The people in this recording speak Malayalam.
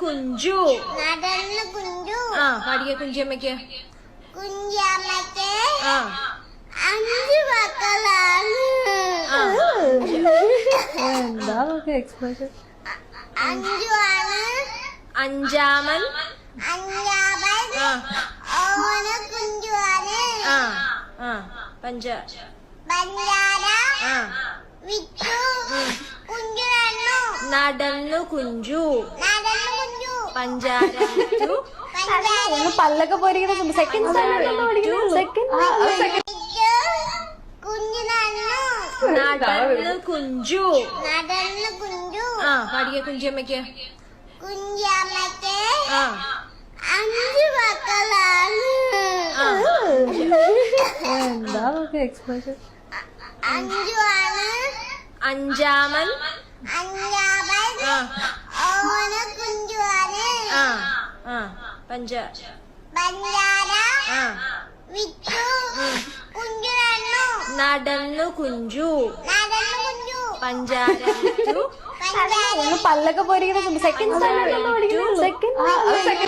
കുഞ്ചു. നടന്നു കുഞ്ചു. ആ പാടിയ കുഞ്ചിയമ്മയ്ക്ക്. കുഞ്ചമ്മയ്ക്ക് ആ 5 മക്കളാണ്. എന്താ എക്സ്പ്രഷൻ? 5 ആണ്. അഞ്ചാമൻ. അഞ്ചാമൻ ആ ഓന് കുഞ്ചുവാണ്. ആ ആ പഞ്ചാര. ആ വിറ്റു കുഞ്ചു നടന്നു. നടന്നു കുഞ്ചു. നടന്നു കുഞ്ചു. പഞ്ചാര വിറ്റു. ഒന്ന് പല്ലൊക്കെ പോയിരിക്കുന്ന സെക്കൻഡ് സെക്കൻഡ് വിറ്റു കുഞ്ചു നടന്നു. നടന്നു കുഞ്ചു. നടന്നു കുഞ്ചു. ആ പാടിയ കുഞ്ചിയമ്മയ്ക്ക്. കുഞ്ചമ്മയ്ക്ക് ആ 5 മക്കളാണ്. ആ എന്താ എക്സ്പ്രഷൻ? 5 ആണ്. അഞ്ചാമൻ. അഞ്ചാമൻ ആ ഓന് കുഞ്ചുവാണ്. ആ ആ പഞ്ചാര. ആ വിറ്റു കുഞ്ചു നടന്നു. നടന്നു കുഞ്ചു. നടന്നു കുഞ്ചു. പഞ്ചാര വിറ്റു. ഒന്ന് പല്ലൊക്കെ പോയിരിക്കുന്ന സെക്കൻഡ് സെക്കൻഡ്